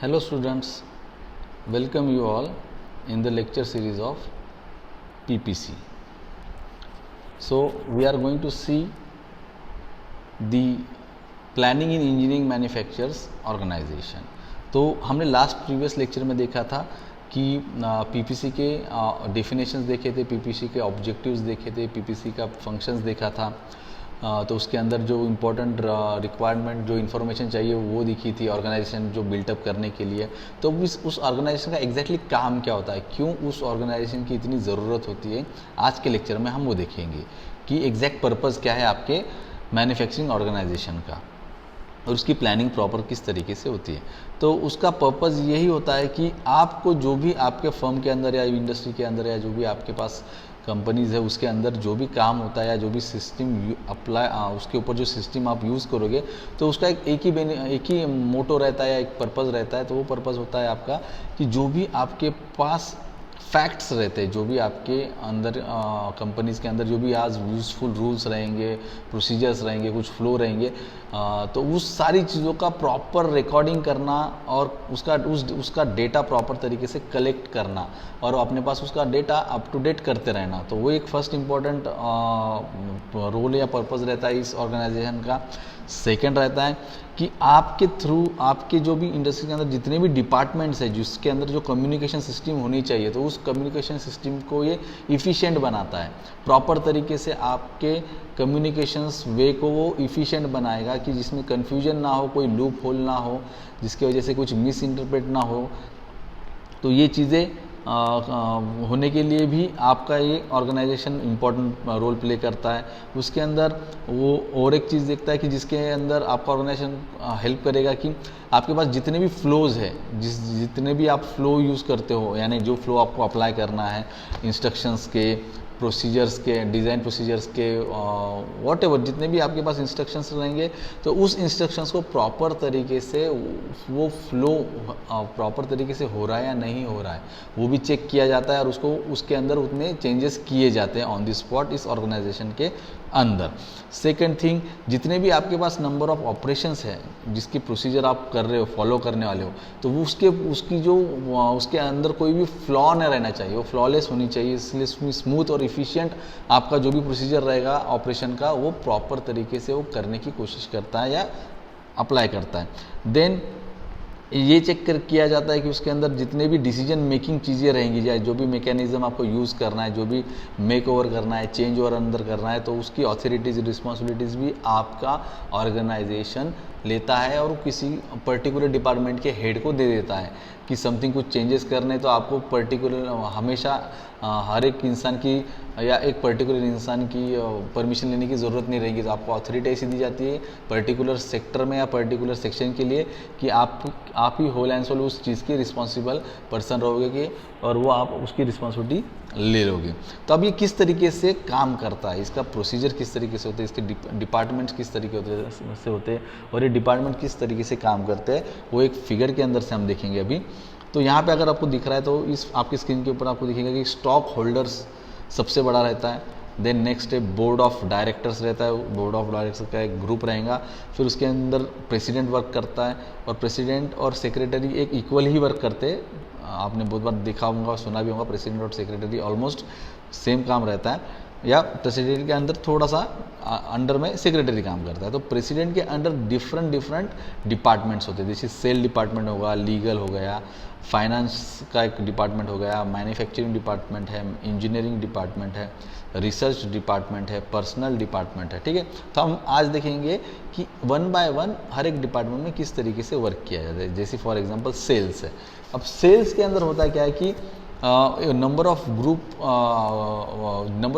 Hello students, welcome you all in the lecture series of PPC. So we are going to see the planning in engineering manufacturers organization. तो हमने last previous lecture में देखा था कि PPC के definitions देखे थे, PPC के ऑब्जेक्टिव्स देखे थे, पीपीसी का फंक्शंस देखा था। तो उसके अंदर जो इम्पोर्टेंट रिक्वायरमेंट जो इन्फॉर्मेशन चाहिए वो दिखी थी ऑर्गेनाइजेशन जो बिल्टअप करने के लिए। तो उस ऑर्गेनाइजेशन का एग्जैक्टली काम क्या होता है, क्यों उस ऑर्गेनाइजेशन की इतनी ज़रूरत होती है, आज के लेक्चर में हम वो देखेंगे कि एग्जैक्ट पर्पज़ क्या है आपके मैन्युफैक्चरिंग ऑर्गेनाइजेशन का और उसकी प्लानिंग प्रॉपर किस तरीके से होती है। तो उसका पर्पज़ यही होता है कि आपको जो भी आपके फर्म के अंदर या इंडस्ट्री के अंदर या जो भी आपके पास कंपनीज़ है उसके अंदर जो भी काम होता है या जो भी सिस्टम अप्लाई उसके ऊपर जो सिस्टम आप यूज़ करोगे तो उसका एक ही मोटो रहता है या एक पर्पज़ रहता है। तो वो पर्पज़ होता है आपका कि जो भी आपके पास फैक्ट्स रहते हैं, जो भी आपके अंदर कंपनीज़ के अंदर जो भी आज यूज़फुल रूल्स रहेंगे, प्रोसीजर्स रहेंगे, कुछ फ्लो रहेंगे, तो उस सारी चीज़ों का प्रॉपर रिकॉर्डिंग करना और उसका डेटा प्रॉपर तरीके से कलेक्ट करना और अपने पास उसका डेटा अप टू डेट करते रहना। तो वो एक फर्स्ट इम्पॉर्टेंट रोल या पर्पज़ रहता है इस ऑर्गेनाइजेशन का। सेकंड रहता है कि आपके थ्रू आपके जो भी इंडस्ट्री के अंदर जितने भी डिपार्टमेंट्स हैं जिसके अंदर जो कम्युनिकेशन सिस्टम होनी चाहिए, तो उस कम्युनिकेशन सिस्टम को ये इफ़िशिएंट बनाता है। प्रॉपर तरीके से आपके कम्युनिकेशंस वे को वो इफ़िशिएंट बनाएगा कि जिसमें कन्फ्यूजन ना हो, कोई लूप होल ना हो, जिसकी वजह से कुछ मिस इंटरप्रेट ना हो। तो ये चीज़ें होने के लिए भी आपका ये ऑर्गेनाइजेशन इम्पोर्टेंट रोल प्ले करता है। उसके अंदर वो और एक चीज़ देखता है कि जिसके अंदर आपका ऑर्गेनाइजेशन हेल्प करेगा कि आपके पास जितने भी फ्लोज़ है, जितने भी आप फ्लो यूज़ करते हो, यानी जो फ्लो आपको अप्लाई करना है इंस्ट्रक्शंस के, प्रोसीजर्स के, डिज़ाइन प्रोसीजर्स के, व्हाटएवर जितने भी आपके पास इंस्ट्रक्शंस रहेंगे, तो उस इंस्ट्रक्शंस को प्रॉपर तरीके से वो फ्लो प्रॉपर तरीके से हो रहा है या नहीं हो रहा है वो भी चेक किया जाता है और उसके अंदर उतने चेंजेस किए जाते हैं ऑन द स्पॉट इस ऑर्गेनाइजेशन के अंदर। सेकेंड थिंग, जितने भी आपके पास नंबर ऑफ ऑपरेशंस है जिसकी प्रोसीजर आप कर रहे हो, फॉलो करने वाले हो, तो वो उसके अंदर कोई भी फ्लॉ न रहना चाहिए, वो फ्लॉलेस होनी चाहिए। इसलिए उसमें स्मूथ और इफ़िशिएंट आपका जो भी प्रोसीजर रहेगा ऑपरेशन का वो प्रॉपर तरीके से वो करने की कोशिश करता है या अप्लाई करता है। देन ये चेक किया जाता है कि उसके अंदर जितने भी डिसीजन मेकिंग चीज़ें रहेंगी या जो भी मैकेनिज्म आपको यूज़ करना है, जो भी मेक ओवर करना है, चेंज ओवर अंदर करना है, तो उसकी ऑथोरिटीज़ रिस्पॉन्सिबिलिटीज़ भी आपका ऑर्गेनाइजेशन लेता है और किसी पर्टिकुलर डिपार्टमेंट के हेड को दे देता है कि समथिंग कुछ चेंजेस करने तो आपको पर्टिकुलर हमेशा हर एक इंसान की या एक पर्टिकुलर इंसान की परमिशन लेने की ज़रूरत नहीं रहेगी। तो आपको अथॉरिटी ऐसी दी जाती है पर्टिकुलर सेक्टर में या पर्टिकुलर सेक्शन के लिए कि आप ही होल एंड सोल उस चीज़ के रिस्पॉन्सिबल पर्सन रहोगे कि और वो आप उसकी रिस्पॉन्सिबिलिटी ले लोगे। तो अब ये किस तरीके से काम करता है, इसका प्रोसीजर किस तरीके से होते हैं, इसके डिपार्टमेंट्स किस तरीके से होते हैं और ये डिपार्टमेंट किस तरीके से काम करते हैं, वो एक फिगर के अंदर से हम देखेंगे अभी। तो यहाँ पे अगर आपको दिख रहा है तो इस आपकी स्क्रीन के ऊपर आपको दिखेगा कि स्टॉक होल्डर्स सबसे बड़ा रहता है। देन नेक्स्ट है बोर्ड ऑफ डायरेक्टर्स रहता है, बोर्ड ऑफ डायरेक्टर्स का एक ग्रुप रहेगा। फिर उसके अंदर प्रेसिडेंट वर्क करता है और प्रेसिडेंट और सेक्रेटरी एक इक्वल ही वर्क करते हैं। आपने बहुत बार देखा होगा, सुना भी होगा, प्रेसिडेंट और सेक्रेटरी ऑलमोस्ट सेम काम रहता है या प्रेसिडेंट के अंदर थोड़ा सा अंडर में सेक्रेटरी काम करता है। तो प्रेसिडेंट के अंडर डिफरेंट डिपार्टमेंट्स होते हैं, जैसे सेल डिपार्टमेंट होगा, लीगल हो गया, फाइनेंस का एक डिपार्टमेंट हो गया, मैन्युफैक्चरिंग डिपार्टमेंट है, इंजीनियरिंग डिपार्टमेंट है, रिसर्च डिपार्टमेंट है, पर्सनल डिपार्टमेंट है। ठीक है, तो हम आज देखेंगे कि वन बाय वन हर एक डिपार्टमेंट में किस तरीके से वर्क किया जाता है। जैसे फॉर एग्जांपल सेल्स है। अब सेल्स के अंदर होता क्या है कि नंबर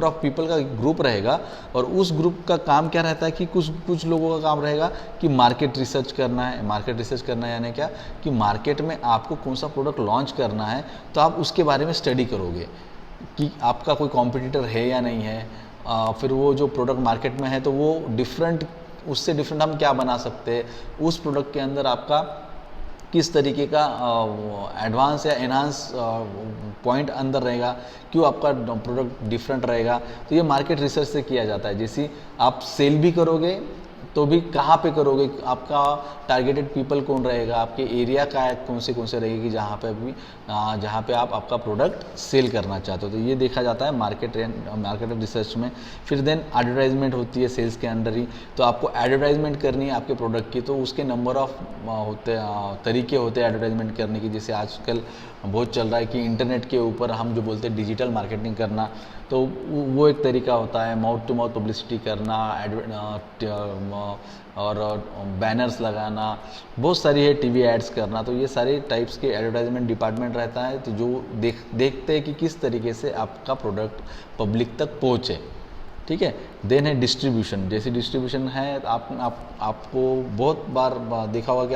ऑफ पीपल का ग्रुप रहेगा और उस ग्रुप का काम क्या रहता है कि कुछ लोगों का काम रहेगा कि मार्केट रिसर्च करना है। मार्केट रिसर्च करना है यानी क्या कि मार्केट में आपको कौन सा प्रोडक्ट लॉन्च करना है, तो आप उसके बारे में स्टडी करोगे कि आपका कोई कॉम्पिटिटर है या नहीं है। फिर वो जो प्रोडक्ट मार्केट में है तो वो उससे डिफरेंट हम क्या बना सकते हैं, उस प्रोडक्ट के अंदर आपका किस तरीके का एडवांस या एनहांस पॉइंट अंदर रहेगा, क्यों आपका प्रोडक्ट डिफरेंट रहेगा। तो ये मार्केट रिसर्च से किया जाता है। जैसे आप सेल भी करोगे तो भी कहाँ पे करोगे, आपका टारगेटेड पीपल कौन रहेगा, आपके एरिया का है कौन से रहेगी जहाँ पे अभी जहाँ पे आप आपका प्रोडक्ट सेल करना चाहते हो। तो ये देखा जाता है मार्केट रिसर्च में। फिर देन एडवर्टाइजमेंट होती है सेल्स के अंडर ही, तो आपको एडवर्टाइजमेंट करनी है आपके प्रोडक्ट की, तो उसके नंबर ऑफ तरीके होते हैं एडवर्टाइजमेंट करने की। जैसे आजकल बहुत चल रहा है कि इंटरनेट के ऊपर हम जो बोलते हैं डिजिटल मार्केटिंग करना, तो वो एक तरीका होता है। माउथ टू माउथ पब्लिसिटी करना, और बैनर्स लगाना, बहुत सारी है, टीवी एड्स करना, तो ये सारे टाइप्स के एडवर्टाइजमेंट डिपार्टमेंट रहता है। तो जो देखते हैं कि किस तरीके से आपका प्रोडक्ट पब्लिक तक पहुँचे, ठीक है। देन है डिस्ट्रीब्यूशन। जैसे डिस्ट्रीब्यूशन है, आपको बहुत बार देखा होगा कि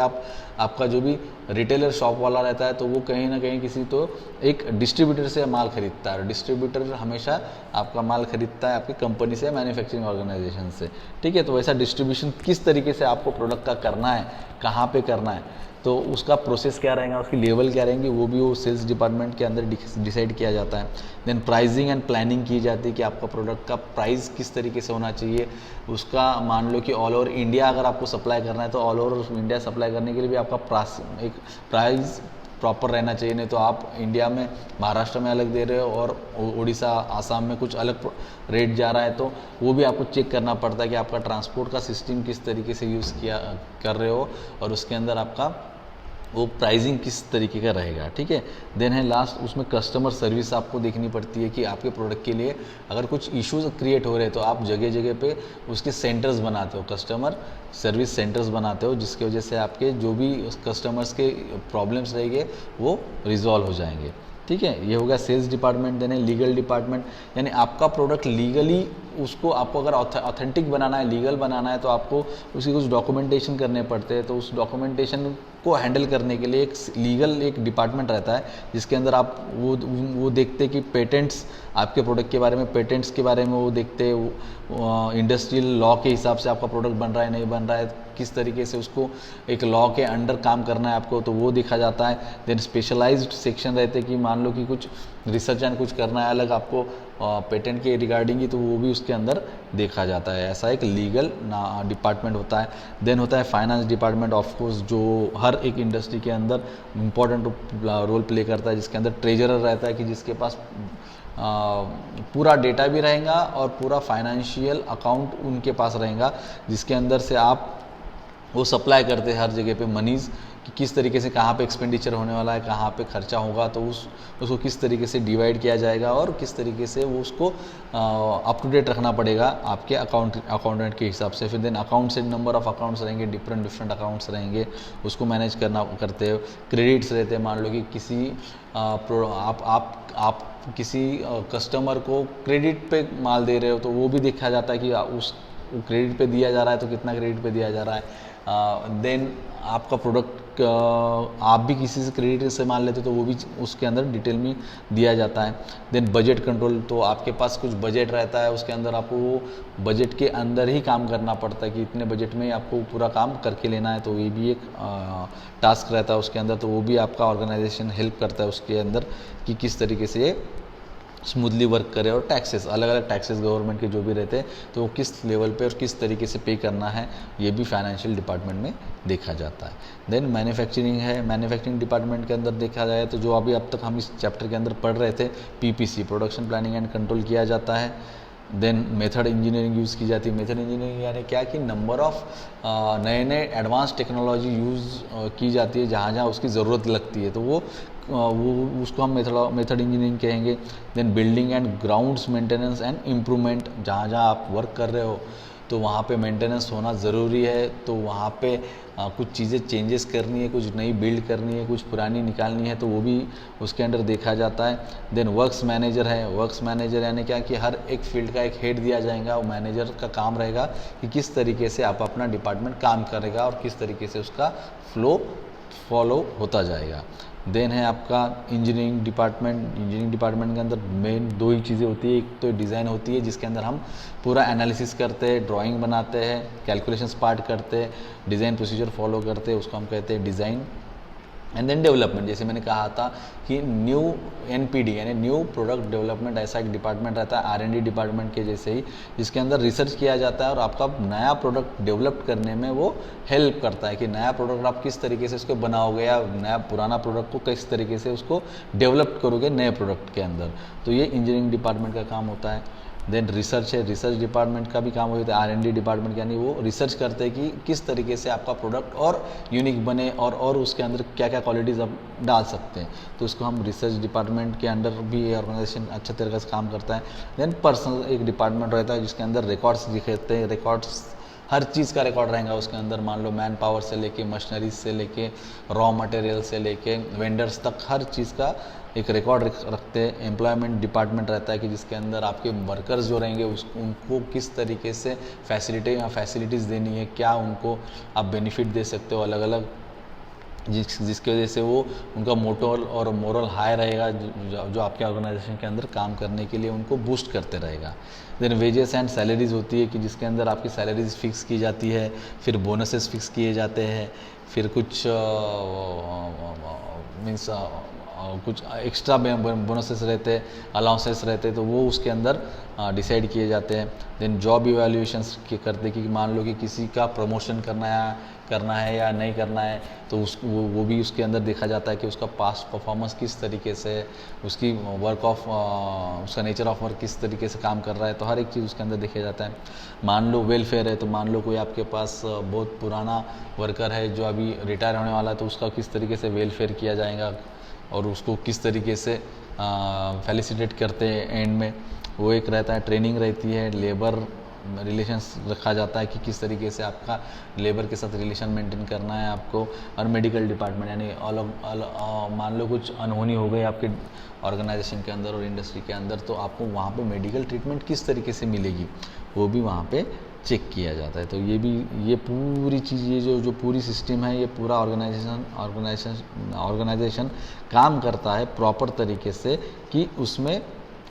आपका जो भी रिटेलर शॉप वाला रहता है, तो वो कहीं ना कहीं किसी तो एक डिस्ट्रीब्यूटर से माल खरीदता है। डिस्ट्रीब्यूटर हमेशा आपका माल खरीदता है आपकी कंपनी से, मैन्युफैक्चरिंग ऑर्गेनाइजेशन से, ठीक है। तो वैसा डिस्ट्रीब्यूशन किस तरीके से आपको प्रोडक्ट का करना है, कहाँ पे करना है, तो उसका प्रोसेस क्या रहेगा, उसकी लेवल क्या रहेंगी, वो भी वो सेल्स डिपार्टमेंट के अंदर डिसाइड किया जाता है। देन प्राइसिंग एंड प्लानिंग की जाती है कि आपका प्रोडक्ट का प्राइस किस तरीके से होना चाहिए। उसका मान लो कि ऑल ओवर इंडिया अगर आपको सप्लाई करना है, तो ऑल ओवर इंडिया सप्लाई करने के लिए भी आपका एक प्राइस प्रॉपर रहना चाहिए। नहीं तो आप इंडिया में महाराष्ट्र में अलग दे रहे हो और उड़ीसा आसाम में कुछ अलग रेट जा रहा है, तो वो भी आपको चेक करना पड़ता है कि आपका ट्रांसपोर्ट का सिस्टम किस तरीके से यूज़ कर रहे हो, और उसके अंदर आपका वो प्राइसिंग किस तरीके का रहेगा, ठीक है। देन है लास्ट, उसमें कस्टमर सर्विस आपको देखनी पड़ती है कि आपके प्रोडक्ट के लिए अगर कुछ इश्यूज क्रिएट हो रहे हैं, तो आप जगह जगह पे उसके सेंटर्स बनाते हो, कस्टमर सर्विस सेंटर्स बनाते हो, जिसकी वजह से आपके जो भी कस्टमर्स के प्रॉब्लम्स रहेंगे वो रिजॉल्व हो जाएंगे, ठीक है। ये हो गया सेल्स डिपार्टमेंट। देन है लीगल डिपार्टमेंट, यानी आपका प्रोडक्ट लीगली उसको आपको अगर ऑथेंटिक बनाना है, लीगल बनाना है, तो आपको उसकी कुछ डॉक्यूमेंटेशन करने पड़ते हैं। तो उस डॉक्यूमेंटेशन को हैंडल करने के लिए एक लीगल एक डिपार्टमेंट रहता है, जिसके अंदर आप वो देखते हैं कि पेटेंट्स, आपके प्रोडक्ट के बारे में पेटेंट्स के बारे में वो देखते हैं, इंडस्ट्रियल लॉ के हिसाब से आपका प्रोडक्ट बन रहा है नहीं बन रहा है, किस तरीके से उसको एक लॉ के अंडर काम करना है आपको, तो वो देखा जाता है। देन स्पेशलाइज्ड सेक्शन रहते हैं कि मान लो कि कुछ रिसर्च एंड कुछ करना है अलग आपको पेटेंट के रिगार्डिंग ही, तो वो भी उसके अंदर देखा जाता है। ऐसा एक लीगल डिपार्टमेंट होता है। देन होता है फाइनेंस डिपार्टमेंट, ऑफ कोर्स जो हर एक इंडस्ट्री के अंदर इम्पोर्टेंट रोल प्ले करता है, जिसके अंदर ट्रेजरर रहता है कि जिसके पास पूरा डेटा भी रहेगा और पूरा फाइनेंशियल अकाउंट उनके पास रहेगा, जिसके अंदर से आप वो सप्लाई करते हैं हर जगह पे मनीज़, कि किस तरीके से कहाँ पे एक्सपेंडिचर होने वाला है, कहाँ पे खर्चा होगा, तो उसको किस तरीके से डिवाइड किया जाएगा और किस तरीके से वो उसको अप टू डेट रखना पड़ेगा आपके अकाउंटेंट के हिसाब से। फिर देन अकाउंट से नंबर ऑफ अकाउंट्स रहेंगे, डिफरेंट अकाउंट्स रहेंगे, उसको मैनेज करते हो। क्रेडिट्स रहते हैं, मान लो कि किसी आप किसी कस्टमर को क्रेडिट पे माल दे रहे हो, तो वो भी देखा जाता है कि उस क्रेडिट पे दिया जा रहा है तो कितना क्रेडिट पे दिया जा रहा है। देन आपका प्रोडक्ट आप भी किसी से क्रेडिट से मान लेते हो, तो वो भी उसके अंदर डिटेल में दिया जाता है। देन बजट कंट्रोल, तो आपके पास कुछ बजट रहता है, उसके अंदर आपको वो बजट के अंदर ही काम करना पड़ता है कि इतने बजट में आपको पूरा काम करके लेना है, तो ये भी एक टास्क रहता है उसके अंदर। तो वो भी आपका ऑर्गेनाइजेशन हेल्प करता है उसके अंदर कि किस तरीके से स्मूथली वर्क करे। और टैक्सेस, अलग अलग टैक्सेस गवर्नमेंट के जो भी रहते हैं, तो वो किस लेवल पे और किस तरीके से पे करना है, ये भी फाइनेंशियल डिपार्टमेंट में देखा जाता है। देन मैन्युफैक्चरिंग है, मैन्युफैक्चरिंग डिपार्टमेंट के अंदर देखा जाए तो जो अभी अब तक हम इस चैप्टर के अंदर पढ़ रहे थे, PPC, production planning and control किया जाता है। देन मेथड इंजीनियरिंग यूज़ की जाती है। मेथड इंजीनियरिंग यानी क्या कि नंबर ऑफ नए नए एडवांस टेक्नोलॉजी यूज़ की जाती है जहाँ जहाँ उसकी ज़रूरत लगती है, तो वो उसको हम मेथड इंजीनियरिंग कहेंगे। Then building and grounds maintenance and improvement, जहाँ जहाँ आप वर्क कर रहे हो तो वहाँ पे मेंटेनेंस होना ज़रूरी है, तो वहाँ पे कुछ चीज़ें चेंजेस करनी है, कुछ नई बिल्ड करनी है, कुछ पुरानी निकालनी है, तो वो भी उसके अंडर देखा जाता है। देन वर्क्स मैनेजर है। वर्क्स मैनेजर यानी क्या कि हर एक फील्ड का एक हेड दिया जाएगा, वो मैनेजर का काम रहेगा कि किस तरीके से आप अपना डिपार्टमेंट काम करेगा और किस तरीके से उसका फ्लो फॉलो होता जाएगा। देन है आपका इंजीनियरिंग डिपार्टमेंट। इंजीनियरिंग डिपार्टमेंट के अंदर मेन दो ही चीज़ें होती है, एक तो डिज़ाइन होती है जिसके अंदर हम पूरा एनालिसिस करते हैं, ड्राइंग बनाते हैं, कैलकुलेशंस पार्ट करते हैं, डिज़ाइन प्रोसीजर फॉलो करते हैं, उसको हम कहते हैं डिज़ाइन। एंड देन डेवलपमेंट, जैसे मैंने कहा था कि न्यू एनपीडी यानी न्यू प्रोडक्ट डेवलपमेंट ऐसा एक डिपार्टमेंट रहता है आर एंड डी डिपार्टमेंट के जैसे ही, जिसके अंदर रिसर्च किया जाता है और आपका नया प्रोडक्ट डेवलप करने में वो हेल्प करता है कि नया प्रोडक्ट आप किस तरीके से उसको बनाओगे या नया पुराना प्रोडक्ट को किस तरीके से उसको डेवलप करोगे नए प्रोडक्ट के अंदर। तो ये इंजीनियरिंग डिपार्टमेंट का काम होता है। देन रिसर्च है, रिसर्च डिपार्टमेंट का भी काम होता है आर एंड डी डिपार्टमेंट, यानी वो रिसर्च करते हैं कि किस तरीके से आपका प्रोडक्ट और यूनिक बने और उसके अंदर क्या क्या क्वालिटीज़ आप डाल सकते हैं, तो उसको हम रिसर्च डिपार्टमेंट के अंडर भी ऑर्गेनाइजेशन अच्छे तरीके से काम करता है। देन पर्सनल एक डिपार्टमेंट रहता है जिसके अंदर रिकॉर्ड्स लिखते हैं, रिकॉर्ड्स हर चीज़ का रिकॉर्ड रहेगा उसके अंदर, मान लो मैन पावर से लेके मशीनरीज से लेके रॉ मटेरियल से लेके वेंडर्स तक हर चीज़ का एक रिकॉर्ड रखते हैं। एम्प्लॉयमेंट डिपार्टमेंट रहता है कि जिसके अंदर आपके वर्कर्स जो रहेंगे उनको किस तरीके से फैसिलिटीज़ देनी है, क्या उनको आप बेनिफिट दे सकते हो अलग अलग, जिसकी वजह से वो उनका मोटोल और मोरल हाई रहेगा, जो आपके ऑर्गेनाइजेशन के अंदर काम करने के लिए उनको बूस्ट करते रहेगा। देन वेजेस एंड सैलरीज होती है कि जिसके अंदर आपकी सैलरीज फिक्स की जाती है, फिर बोनसेस फिक्स किए जाते हैं, फिर कुछ मीन्स कुछ एक्स्ट्रा बोनसेस रहते हैं, अलाउंसेस रहते हैं, तो वो उसके अंदर डिसाइड किए जाते हैं। देन जॉब इवैल्यूएशंस करते कि मान लो कि किसी का प्रमोशन करना है या नहीं करना है, तो वो भी उसके अंदर देखा जाता है कि उसका पास्ट परफॉर्मेंस किस तरीके से, उसकी उसका नेचर ऑफ वर्क किस तरीके से काम कर रहा है, तो हर एक चीज़ उसके अंदर देखा जाता है। मान लो वेलफेयर है, तो मान लो कोई आपके पास बहुत पुराना वर्कर है जो अभी रिटायर होने वाला है, तो उसका किस तरीके से वेलफेयर किया जाएगा और उसको किस तरीके से फेलिसिटेट करते हैं एंड में, वो एक रहता है। ट्रेनिंग रहती है, लेबर रिलेशंस रखा जाता है कि किस तरीके से आपका लेबर के साथ रिलेशन मेंटेन करना है आपको। और मेडिकल डिपार्टमेंट यानी मान लो कुछ अनहोनी हो गई आपके ऑर्गेनाइजेशन के अंदर और इंडस्ट्री के अंदर, तो आपको वहाँ पे मेडिकल ट्रीटमेंट किस तरीके से मिलेगी वो भी वहाँ पे चेक किया जाता है। तो ये पूरी चीज़, ये जो पूरी सिस्टम है, ये पूरा ऑर्गेनाइजेशन काम करता है प्रॉपर तरीके से कि उसमें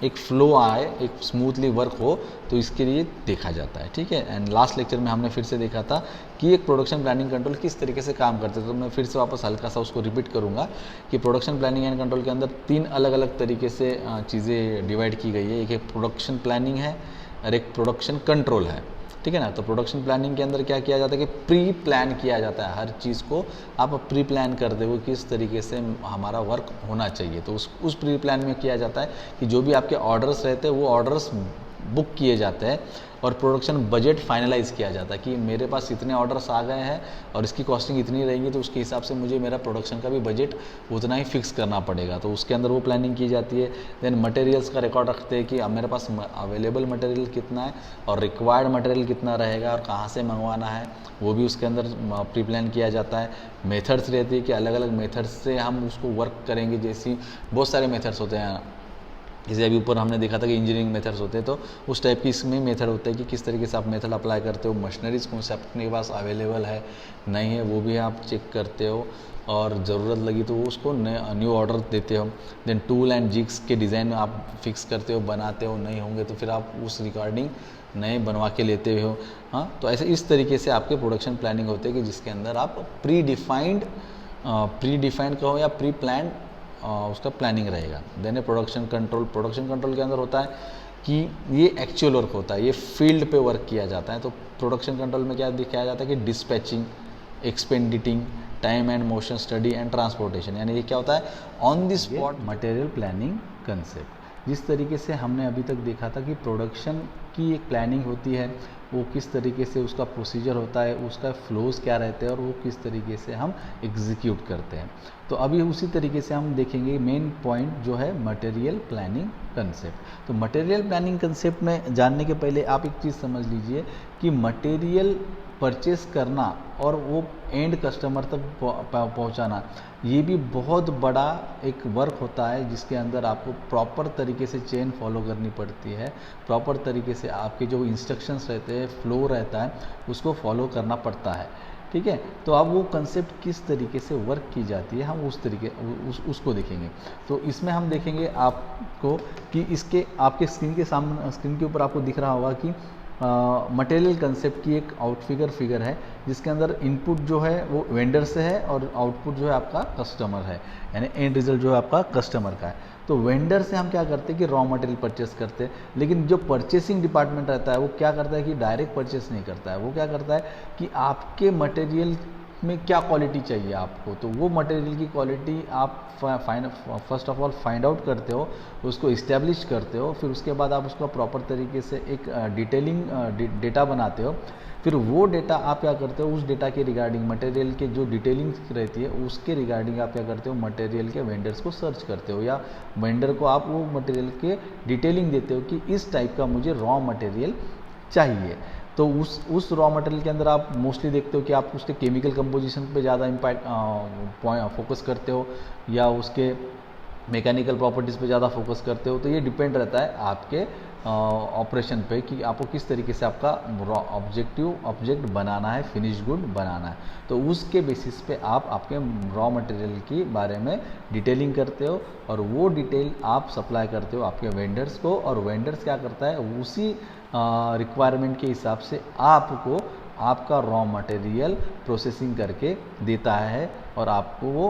एक फ्लो आए, एक स्मूथली वर्क हो, तो इसके लिए देखा जाता है। ठीक है। एंड लास्ट लेक्चर में हमने फिर से देखा था कि एक प्रोडक्शन प्लानिंग कंट्रोल किस तरीके से काम करते हैं, तो मैं फिर से वापस हल्का सा उसको रिपीट करूँगा कि प्रोडक्शन प्लानिंग एंड कंट्रोल के अंदर 3 अलग अलग तरीके से चीज़ें डिवाइड की गई है। एक प्रोडक्शन प्लानिंग है और एक प्रोडक्शन कंट्रोल है। ठीक है ना। तो प्रोडक्शन प्लानिंग के अंदर क्या किया जाता है कि प्री प्लान किया जाता है, हर चीज़ को आप प्री प्लान कर दे वो किस तरीके से हमारा वर्क होना चाहिए, तो उस प्री प्लान में किया जाता है कि जो भी आपके ऑर्डर्स रहते हैं वो ऑर्डर्स बुक किए जाते हैं और प्रोडक्शन बजट फाइनलाइज किया जाता है कि मेरे पास इतने ऑर्डर्स आ गए हैं और इसकी कॉस्टिंग इतनी रहेगी, तो उसके हिसाब से मुझे मेरा प्रोडक्शन का भी बजट उतना ही फिक्स करना पड़ेगा, तो उसके अंदर वो प्लानिंग की जाती है। देन मटेरियल्स का रिकॉर्ड रखते हैं कि अब मेरे पास अवेलेबल मटेरियल कितना है और रिक्वायर्ड मटेरियल कितना रहेगा और कहाँ से मंगवाना है, वो भी उसके अंदर प्री प्लान किया जाता है। मेथड्स रहती है कि अलग अलग मेथड्स से हम उसको वर्क करेंगे, जैसी बहुत सारे मेथड्स होते हैं, जैसे अभी ऊपर हमने देखा था कि इंजीनियरिंग मेथड्स होते हैं, तो उस टाइप की इसमें मेथड होता है कि किस तरीके से आप मेथड अप्लाई करते हो। मशीनरीज कौन से अपने पास अवेलेबल है नहीं है वो भी आप चेक करते हो और ज़रूरत लगी तो उसको न्यू ऑर्डर देते हो। देन टूल एंड जिग्स के डिज़ाइन आप फिक्स करते हो, बनाते हो, नहीं होंगे तो फिर आप उस रिकॉर्डिंग नए बनवा के लेते हो। हाँ, तो ऐसे इस तरीके से आपके प्रोडक्शन प्लानिंग होते हैं कि जिसके अंदर आप प्री डिफाइंड कहो या प्री प्लान उसका प्लानिंग रहेगा। देन प्रोडक्शन कंट्रोल के अंदर होता है कि ये एक्चुअल वर्क होता है, ये फील्ड पे वर्क किया जाता है। तो प्रोडक्शन कंट्रोल में क्या दिखाया जाता है कि dispatching, expediting, time and motion study and transportation, यानी ये क्या होता है on the spot material planning concept. जिस तरीके से हमने अभी तक देखा था कि प्रोडक्शन की एक प्लानिंग होती है, वो किस तरीके से उसका प्रोसीजर होता है, उसका फ्लोज क्या रहते हैं और वो किस तरीके से हम एग्जीक्यूट करते हैं। तो अभी उसी तरीके से हम देखेंगे मेन पॉइंट जो है मटेरियल प्लानिंग कंसेप्ट। तो मटेरियल प्लानिंग कंसेप्ट में जानने के पहले आप एक चीज़ समझ लीजिए कि मटेरियल परचेस करना और वो एंड कस्टमर तक पहुंचाना, ये भी बहुत बड़ा एक वर्क होता है जिसके अंदर आपको प्रॉपर तरीके से चेन फॉलो करनी पड़ती है, प्रॉपर तरीके से आपके जो इंस्ट्रक्शंस रहते हैं, फ्लो रहता है, उसको फॉलो करना पड़ता है। ठीक है। तो अब वो कंसेप्ट किस तरीके से वर्क की जाती है हम उसको देखेंगे। तो इसमें हम देखेंगे आपको कि इसके आपके स्क्रीन के ऊपर आपको दिख रहा होगा कि मटेरियल कंसेप्ट की एक फिगर है जिसके अंदर इनपुट जो है वो वेंडर से है और आउटपुट जो है आपका कस्टमर है, यानी एंड रिजल्ट जो है आपका कस्टमर का है। तो वेंडर से हम क्या करते हैं कि रॉ मटेरियल परचेस करते हैं, लेकिन जो परचेसिंग डिपार्टमेंट रहता है वो क्या करता है कि डायरेक्ट परचेस नहीं करता है। वो क्या करता है कि आपके मटेरियल में क्या क्वालिटी चाहिए आपको, तो वो मटेरियल की क्वालिटी आप first of all find out करते हो, उसको इस्टेब्लिश करते हो, फिर उसके बाद आप उसको प्रॉपर तरीके से एक डिटेलिंग डेटा बनाते हो। फिर वो डेटा आप क्या करते हो, उस डेटा के रिगार्डिंग मटेरियल के जो डिटेलिंग रहती है उसके रिगार्डिंग आप क्या करते हो, मटेरियल के वेंडर्स को सर्च करते हो या वेंडर को आप वो मटेरियल के डिटेलिंग देते हो कि इस टाइप का मुझे रॉ मटेरियल चाहिए। तो उस रॉ मटेरियल के अंदर आप मोस्टली देखते हो कि आप उसके केमिकल कंपोजिशन पे ज़्यादा इम्पैक्ट फोकस करते हो या उसके मैकेनिकल प्रॉपर्टीज़ पे ज़्यादा फोकस करते हो। तो ये डिपेंड रहता है आपके ऑपरेशन पे कि आपको किस तरीके से आपका ऑब्जेक्ट बनाना है, फिनिश गुड बनाना है। तो उसके बेसिस पे आप आपके रॉ मटेरियल के बारे में डिटेलिंग करते हो और वो डिटेल आप सप्लाई करते हो आपके वेंडर्स को, और वेंडर्स क्या करता है उसी रिक्वायरमेंट के हिसाब से आपको आपका रॉ मटेरियल प्रोसेसिंग करके देता है और आपको वो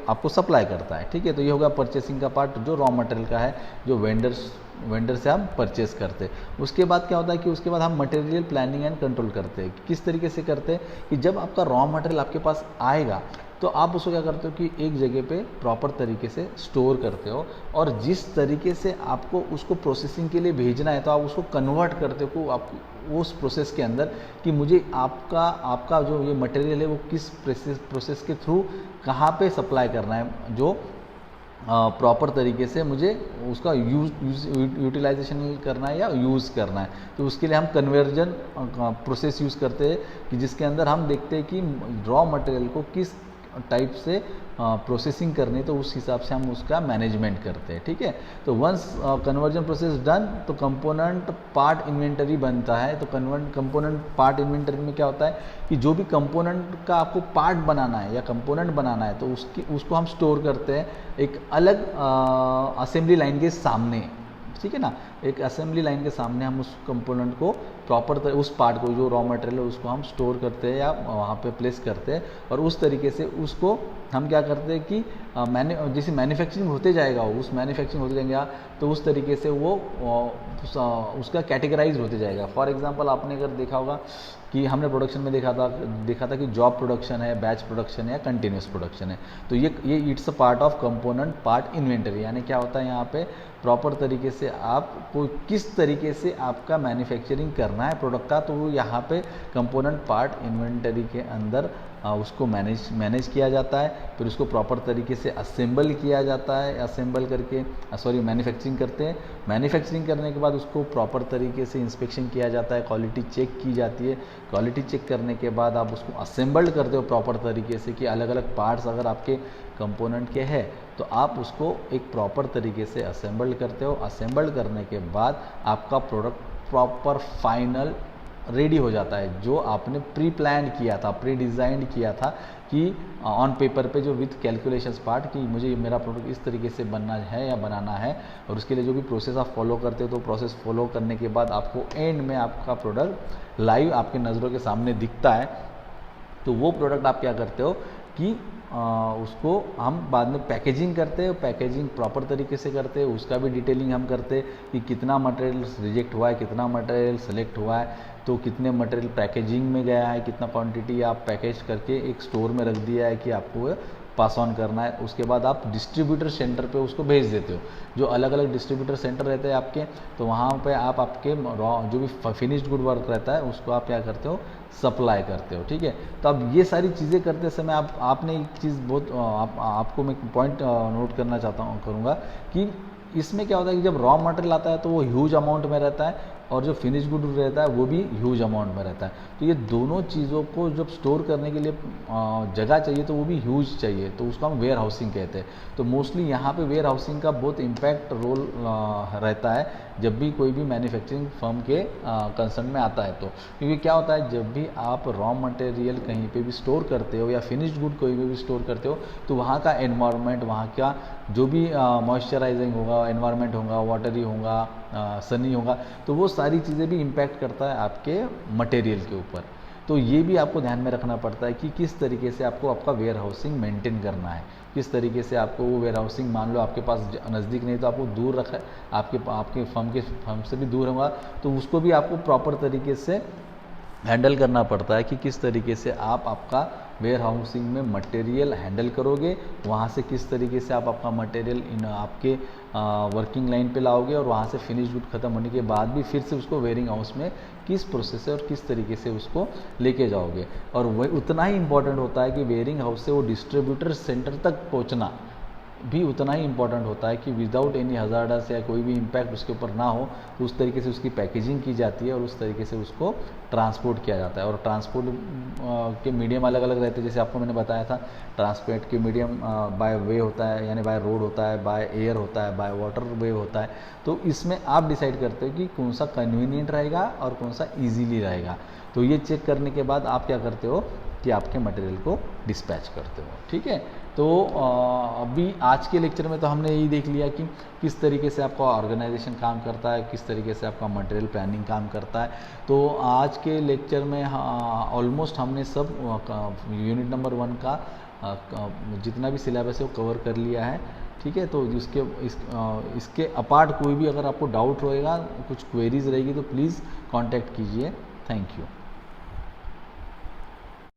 आपको सप्लाई करता है। ठीक है, तो ये होगा परचेसिंग का पार्ट जो रॉ मटेरियल का है, जो वेंडर से हम परचेस करते हैं। उसके बाद क्या होता है कि उसके बाद हम मटेरियल प्लानिंग एंड कंट्रोल करते हैं। किस तरीके से करते हैं कि जब आपका रॉ मटेरियल आपके पास आएगा तो आप उसको क्या करते हो कि एक जगह पे प्रॉपर तरीके से स्टोर करते हो, और जिस तरीके से आपको उसको प्रोसेसिंग के लिए भेजना है तो आप उसको कन्वर्ट करते हो आप उस प्रोसेस के अंदर कि मुझे आपका जो ये मटेरियल है वो किस प्रोसेस के थ्रू कहाँ पे सप्लाई करना है, जो प्रॉपर तरीके से मुझे उसका यूटिलाइजेशन करना है या यूज़ करना है। तो उसके लिए हम कन्वर्जन प्रोसेस यूज़ करते हैं कि जिसके अंदर हम देखते हैं कि रॉ मटेरियल को किस टाइप से प्रोसेसिंग करनी है, तो उस हिसाब से हम उसका मैनेजमेंट करते हैं। ठीक है, तो वंस कन्वर्जन प्रोसेस डन तो कंपोनेंट पार्ट इन्वेंटरी बनता है। तो कंपोनेंट पार्ट इन्वेंटरी में क्या होता है कि जो भी कंपोनेंट का आपको पार्ट बनाना है या कंपोनेंट बनाना है तो उसको हम स्टोर करते हैं एक अलग असेंबली लाइन के सामने। ठीक है ना, एक असेंबली लाइन के सामने हम उस कंपोनेंट को प्रॉपर उस पार्ट को जो रॉ मटेरियल है उसको हम स्टोर करते हैं या वहाँ पे प्लेस करते हैं, और उस तरीके से उसको हम क्या करते हैं कि जैसे मैन्युफैक्चरिंग होते जाएगा उस मैन्युफैक्चरिंग होते जाएगा तो उस तरीके से वो उसका कैटेगराइज होते जाएगा। फॉर एग्जांपल आपने अगर देखा होगा कि हमने प्रोडक्शन में देखा था कि जॉब प्रोडक्शन है, बैच प्रोडक्शन है या कंटिन्यूस प्रोडक्शन है। तो ये it's a part of component part inventory, यानी क्या होता है यहाँ पे प्रॉपर तरीके से आपको किस तरीके से आपका मैन्युफैक्चरिंग करना है प्रोडक्ट का, तो यहाँ पे कंपोनेंट पार्ट इन्वेंटरी के अंदर उसको मैनेज किया जाता है। फिर उसको प्रॉपर तरीके से असेंबल किया जाता है, असेंबल करके मैन्युफैक्चरिंग करते हैं। मैन्युफैक्चरिंग करने के बाद उसको प्रॉपर तरीके से इंस्पेक्शन किया जाता है, क्वालिटी चेक की जाती है। क्वालिटी चेक करने के बाद आप उसको असेंबल्ड करते हो प्रॉपर तरीके से कि अलग अलग पार्ट्स अगर आपके कंपोनेंट के हैं तो आप उसको एक प्रॉपर तरीके से असेंबल्ड करते हो। असेंबल्ड करने के बाद आपका प्रोडक्ट प्रॉपर फाइनल रेडी हो जाता है, जो आपने प्री प्लान किया था, प्री डिज़ाइंड किया था कि ऑन पेपर पे जो विथ कैलकुलेशंस पार्ट कि मुझे मेरा प्रोडक्ट इस तरीके से बनना है या बनाना है, और उसके लिए जो भी प्रोसेस आप फॉलो करते हो तो प्रोसेस फॉलो करने के बाद आपको एंड में आपका प्रोडक्ट लाइव आपके नज़रों के सामने दिखता है। तो वो प्रोडक्ट आप क्या करते हो कि उसको हम बाद में पैकेजिंग करते हैं, पैकेजिंग प्रॉपर तरीके से करते हैं, उसका भी डिटेलिंग हम करते हैं कि कितना मटेरियल रिजेक्ट हुआ है, कितना मटेरियल सेलेक्ट हुआ है, तो कितने मटेरियल पैकेजिंग में गया है, कितना क्वांटिटी आप पैकेज करके एक स्टोर में रख दिया है कि आपको पास ऑन करना है। उसके बाद आप डिस्ट्रीब्यूटर सेंटर पे उसको भेज देते हो, जो अलग अलग डिस्ट्रीब्यूटर सेंटर रहते हैं आपके, तो वहाँ पे आप आपके रॉ जो भी फिनिश्ड गुड वर्क रहता है उसको आप क्या करते हो, सप्लाई करते हो। ठीक है, तो अब ये सारी चीज़ें करते समय आपने एक चीज़ बहुत आपको मैं पॉइंट नोट करना करूँगा कि इसमें क्या होता है कि जब रॉ मटेरियल आता है तो वो ह्यूज अमाउंट में रहता है, और जो फिनिश गुड रहता है वो भी ह्यूज अमाउंट में रहता है। तो ये दोनों चीज़ों को जब स्टोर करने के लिए जगह चाहिए तो वो भी ह्यूज चाहिए, तो उसको हम वेयर हाउसिंग कहते हैं। तो मोस्टली यहाँ पे वेयर हाउसिंग का बहुत इम्पैक्ट रोल रहता है जब भी कोई भी मैन्युफैक्चरिंग फर्म के कंसर्न में आता है। तो क्योंकि क्या होता है जब भी आप रॉ मटेरियल कहीं पे भी स्टोर करते हो या फिनिश्ड गुड कोई भी स्टोर करते हो तो वहाँ का एनवायरनमेंट, वहाँ का जो भी मॉइस्चराइजिंग होगा एनवायरनमेंट होगा, वाटरी होगा, सनी होगा, तो वो सारी चीज़ें भी इम्पैक्ट करता है आपके मटेरियल के ऊपर। तो ये भी आपको ध्यान में रखना पड़ता है कि किस तरीके से आपको आपका वेयर हाउसिंग मेंटेन करना है, किस तरीके से आपको वो वेयर हाउसिंग, मान लो आपके पास नज़दीक नहीं तो आपको दूर रखा है, आपके फर्म से भी दूर होगा, तो उसको भी आपको प्रॉपर तरीके से हैंडल करना पड़ता है कि किस तरीके से आप आपका वेयर हाउसिंग में मटेरियल हैंडल करोगे, वहाँ से किस तरीके से आप आपका मटेरियल आपके वर्किंग लाइन पे लाओगे, और वहाँ से फिनिश गुड खत्म होने के बाद भी फिर से उसको वेयरिंग हाउस में किस प्रोसेस से और किस तरीके से उसको लेके जाओगे। और वही उतना ही इम्पॉर्टेंट होता है कि वेयरिंग हाउस से वो डिस्ट्रीब्यूटर सेंटर तक पहुँचना भी उतना ही इम्पॉर्टेंट होता है कि विदाउट एनी हजार्डस या कोई भी इम्पैक्ट उसके ऊपर ना हो, तो उस तरीके से उसकी पैकेजिंग की जाती है और उस तरीके से उसको ट्रांसपोर्ट किया जाता है। और ट्रांसपोर्ट के मीडियम अलग अलग रहते हैं, जैसे आपको मैंने बताया था, ट्रांसपोर्ट के मीडियम बाय वे होता है, यानी बाय रोड होता है, बाय एयर होता है, बाय वाटर वे होता है। तो इसमें आप डिसाइड करते हो कि कौन सा कन्वीनियंट रहेगा और कौन सा ईजीली रहेगा। तो ये चेक करने के बाद आप क्या करते हो कि आपके मटेरियल को डिस्पैच करते हो। ठीक है, तो अभी आज के लेक्चर में तो हमने यही देख लिया कि किस तरीके से आपका ऑर्गेनाइजेशन काम करता है, किस तरीके से आपका मटेरियल प्लानिंग काम करता है। तो आज के लेक्चर में ऑलमोस्ट हमने सब यूनिट नंबर 1 का जितना भी सिलेबस है वो कवर कर लिया है। ठीक है, तो इसके अपार्ट कोई भी अगर आपको डाउट रहेगा, कुछ क्वेरीज रहेगी, तो प्लीज़ कांटेक्ट कीजिए। Thank you.